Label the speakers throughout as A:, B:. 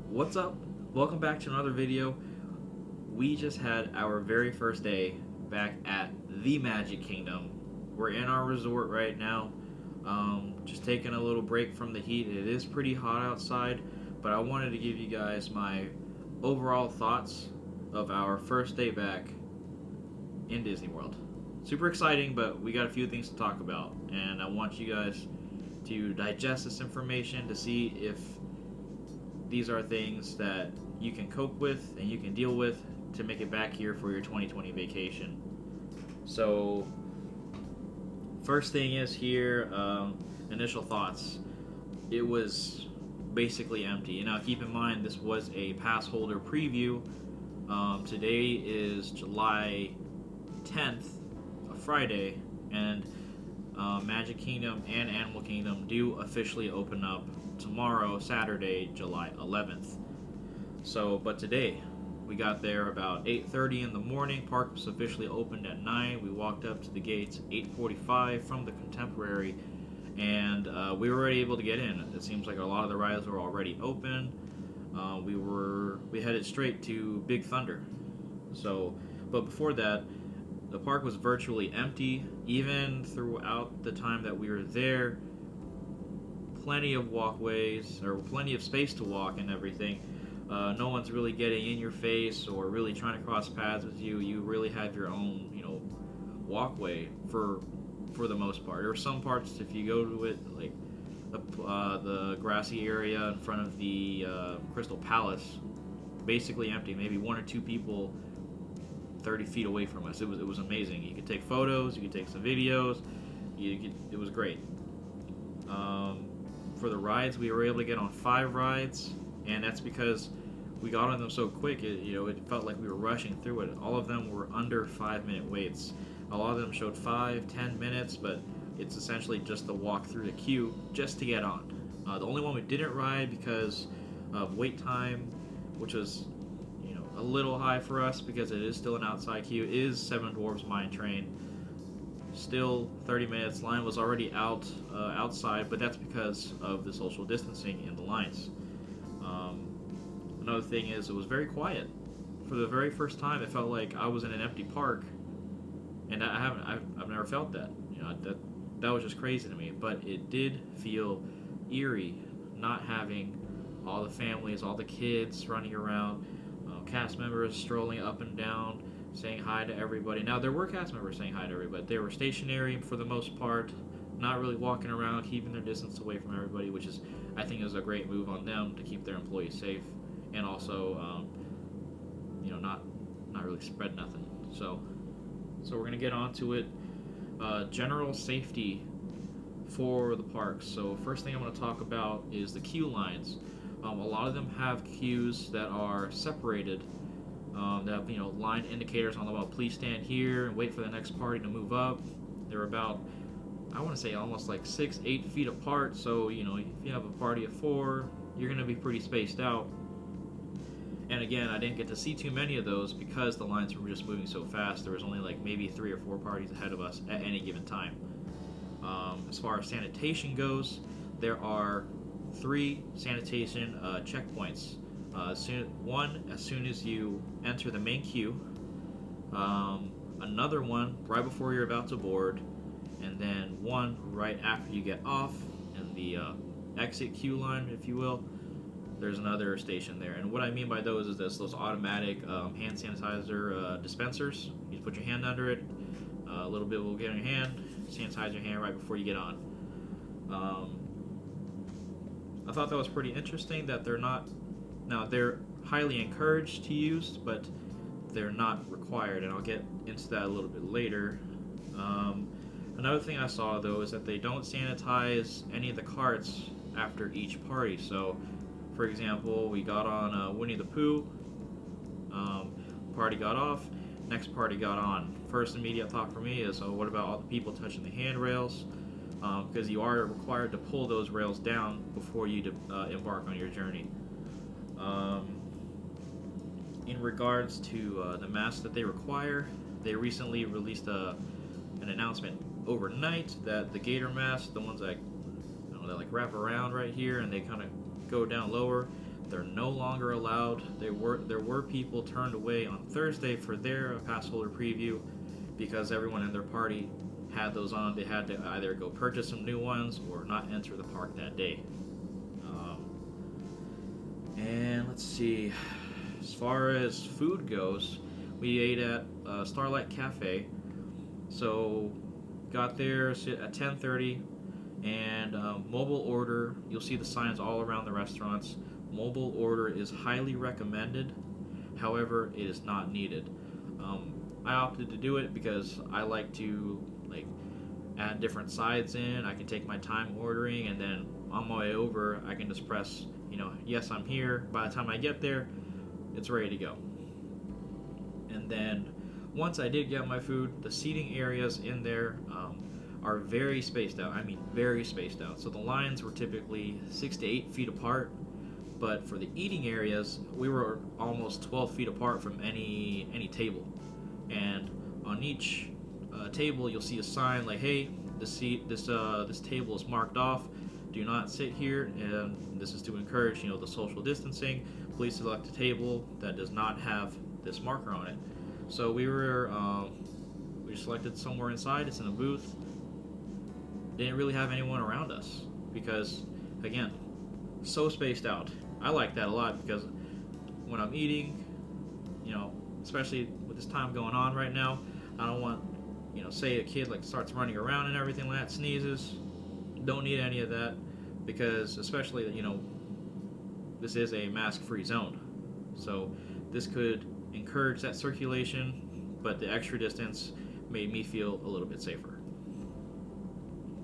A: What's up? Welcome back to another video. We just had our very first day back at the Magic Kingdom. We're in our resort right now, just taking a little break from the heat. It is pretty hot outside, but I wanted to give you guys my overall thoughts of our first day back in Disney World. Super exciting, but we got a few things to talk about, and I want you guys to digest this information to see if these are things that you can cope with and you can deal with to make it back here for your 2020 vacation. So, first thing is here, initial thoughts. It was basically empty. Now, keep in mind, this was a pass holder preview. Today is July 10th, a Friday, and Magic Kingdom and Animal Kingdom do officially open up tomorrow, Saturday, July 11th. So, but today, we got there about 8:30 in the morning. Park was officially opened at 9. We walked up to the gates 8:45 from the Contemporary, and we were already able to get in. It seems like a lot of the rides were already open. We headed straight to Big Thunder. So, but before that, the park was virtually empty. Even throughout the time that we were there, plenty of walkways or plenty of space to walk and everything. No one's really getting in your face or really trying to cross paths with you. You really have your own, walkway for the most part. There are some parts, if you go to it, like the grassy area in front of the Crystal Palace, basically empty. Maybe one or two people 30 feet away from us. It was amazing. You could take photos, you could take some videos. It was great. For the rides, we were able to get on 5 rides, and that's because we got on them so quick. It felt like we were rushing through it. All of them were under 5-minute waits. A lot of them showed 5-10 minutes, but it's essentially just the walk through the queue just to get on. The only one we didn't ride because of wait time, which was a little high for us because it is still an outside queue, is Seven Dwarfs Mine Train. Still 30 minutes. Line was already outside, but that's because of the social distancing in the lines. Another thing is it was very quiet. For the very first time, it felt like I was in an empty park, and I've never felt that. That was just crazy to me. But it did feel eerie, not having all the families, all the kids running around, cast members strolling up and down, saying hi to everybody. Now, there were cast members saying hi to everybody. They were stationary for the most part, not really walking around, keeping their distance away from everybody, which is, I think, is a great move on them to keep their employees safe and also, not really spread nothing. So we're gonna get on to it. General safety for the parks. So first thing I'm going to talk about is the queue lines. A lot of them have queues that are separated. They have line indicators on the wall. Please stand here and wait for the next party to move up. They're about, I want to say, almost like 6-8 feet apart. So if you have a party of 4, you're going to be pretty spaced out. And again, I didn't get to see too many of those because the lines were just moving so fast. There was only like maybe 3 or 4 parties ahead of us at any given time. As far as sanitation goes, there are 3 sanitation checkpoints. As soon as you enter the main queue, another one right before you're about to board, and then one right after you get off in the exit queue line, if you will. There's another station there, and what I mean by those is those automatic hand sanitizer dispensers. You just put your hand under it, a little bit will get in your hand, sanitize your hand right before you get on. I thought that was pretty interesting that they're highly encouraged to use, but they're not required, and I'll get into that a little bit later. Another thing I saw, though, is that they don't sanitize any of the carts after each party. So, for example, we got on Winnie the Pooh, party got off, next party got on. First immediate thought for me is, what about all the people touching the handrails? Because you are required to pull those rails down before you embark on your journey. In regards to the masks that they require, they recently released an announcement overnight that the gator masks, the ones that wrap around right here and they kind of go down lower, They're no longer allowed. There were people turned away on Thursday for their pass holder preview because everyone in their party had those on. They had to either go purchase some new ones or not enter the park that day. And let's see, as far as food goes, we ate at Starlight Cafe. So got there at 10:30, and mobile order. You'll see the signs all around the restaurants. Mobile order is highly recommended. However, it is not needed. I opted to do it because I like to add different sides in. I can take my time ordering, and then on my way over, I can just press, yes, I'm here. By the time I get there, it's ready to go. And then once I did get my food, the seating areas in there are very spaced out. I mean, very spaced out. So the lines were typically 6 to 8 feet apart, but for the eating areas, we were almost 12 feet apart from any table. And on each table, you'll see a sign like, "Hey, this table is marked off. Do not sit here," and this is to encourage, the social distancing. Please select a table that does not have this marker on it. So we selected somewhere inside. It's in a booth. Didn't really have anyone around us because, again, so spaced out. I like that a lot because when I'm eating, especially with this time going on right now, I don't want, say a kid starts running around and everything like that, sneezes. Don't need any of that because, especially, this is a mask-free zone. So this could encourage that circulation, but the extra distance made me feel a little bit safer.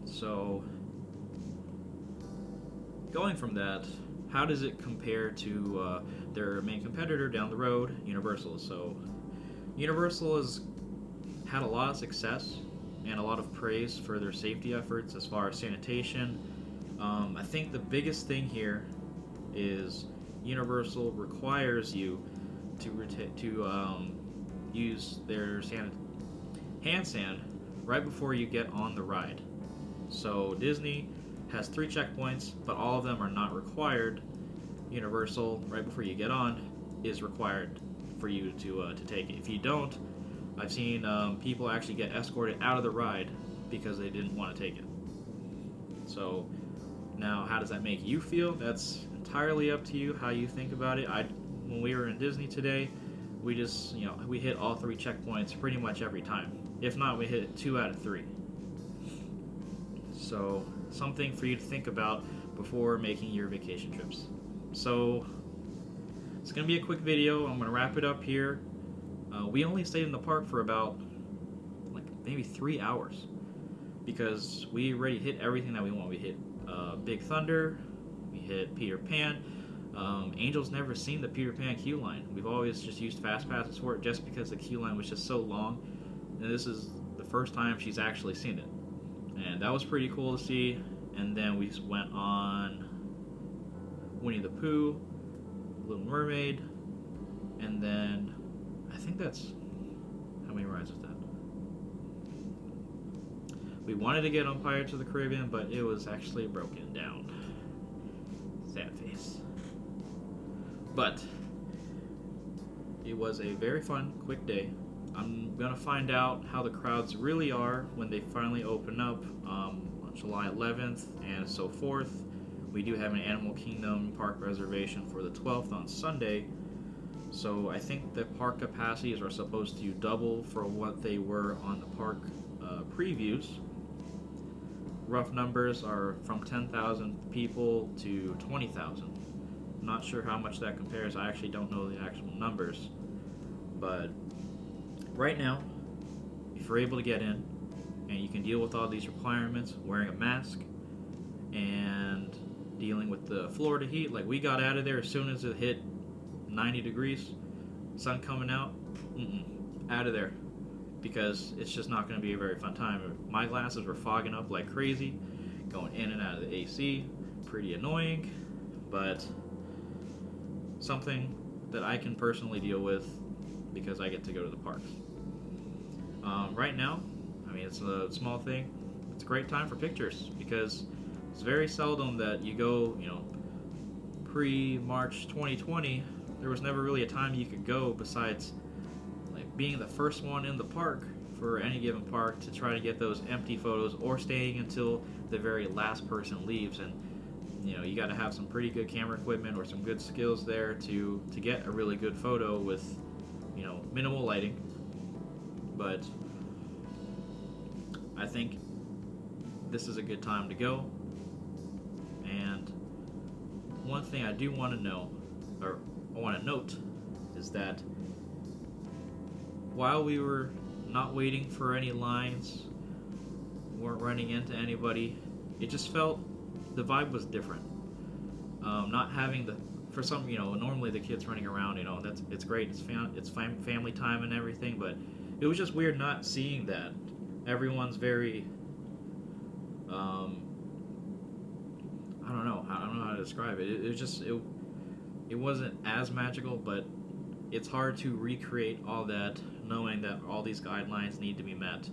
A: So going from that, how does it compare to their main competitor down the road, Universal? So Universal has had a lot of success and a lot of praise for their safety efforts as far as sanitation. I think the biggest thing here is Universal requires you to use their hand sand right before you get on the ride. So Disney has 3 checkpoints, but all of them are not required. Universal, right before you get on, is required for you to take it. If you don't, I've seen people actually get escorted out of the ride because they didn't want to take it. So now, how does that make you feel? That's entirely up to you how you think about it. When we were in Disney today, we just we hit all 3 checkpoints pretty much every time. If not, we hit 2 out of 3. So something for you to think about before making your vacation trips. So it's gonna be a quick video. I'm gonna wrap it up here. We only stayed in the park for about maybe 3 hours because we already hit everything that we want. We hit Big Thunder, we hit Peter Pan. Angel's never seen the Peter Pan queue line. We've always just used fast passes for it just because the queue line was just so long, and this is the first time she's actually seen it, and that was pretty cool to see. And then we went on Winnie the Pooh, Little Mermaid, and then I think that's how many rides was that? We wanted to get on Pirates of the Caribbean, but it was actually broken down. Sad face. But it was a very fun, quick day. I'm gonna find out how the crowds really are when they finally open up on July 11th and so forth. We do have an Animal Kingdom park reservation for the 12th on Sunday. So I think the park capacities are supposed to double for what they were on the park previews. Rough numbers are from 10,000 people to 20,000. Not sure how much that compares. I actually don't know the actual numbers. But right now, if you're able to get in and you can deal with all these requirements, wearing a mask and dealing with the Florida heat, we got out of there as soon as it hit 90 degrees, sun coming out, out of there, because it's just not going to be a very fun time. My glasses were fogging up like crazy, going in and out of the AC, pretty annoying, but something that I can personally deal with because I get to go to the parks. Right now, it's a small thing. It's a great time for pictures because it's very seldom that you go, pre-March 2020, there was never really a time you could go besides like being the first one in the park for any given park to try to get those empty photos, or staying until the very last person leaves. And you know, you got to have some pretty good camera equipment or some good skills there to get a really good photo with, you know, minimal lighting. But I think this is a good time to go. And one thing I do want to know, or I want to note, is that while we were not waiting for any lines, weren't running into anybody, it just felt the vibe was different. Not having the, for some, you know, normally the kids running around, you know, it's great, it's family time and everything, but it was just weird not seeing that. Everyone's very, I don't know how to describe it. It was just, it wasn't as magical, but it's hard to recreate all that knowing that all these guidelines need to be met.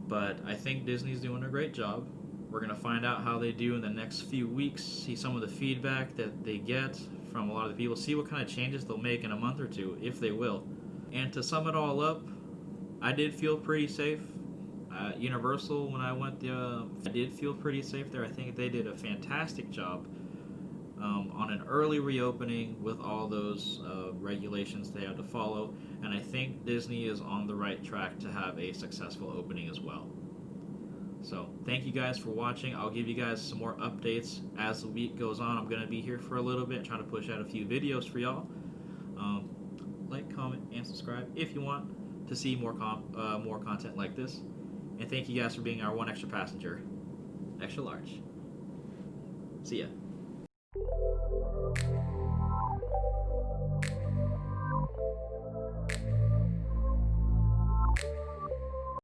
A: But I think Disney's doing a great job. We're going to find out how they do in the next few weeks, see some of the feedback that they get from a lot of the people, see what kind of changes they'll make in a month or two, if they will. And to sum it all up, I did feel pretty safe. Universal, when I went there, I did feel pretty safe there. I think they did a fantastic job on an early reopening with all those regulations they had to follow. And I think Disney is on the right track to have a successful opening as well. So thank you guys for watching. I'll give you guys some more updates as the week goes on. I'm going to be here for a little bit, trying to push out a few videos for y'all. Like, comment, and subscribe if you want to see more content like this. And thank you guys for being our one extra passenger. Extra large. See ya.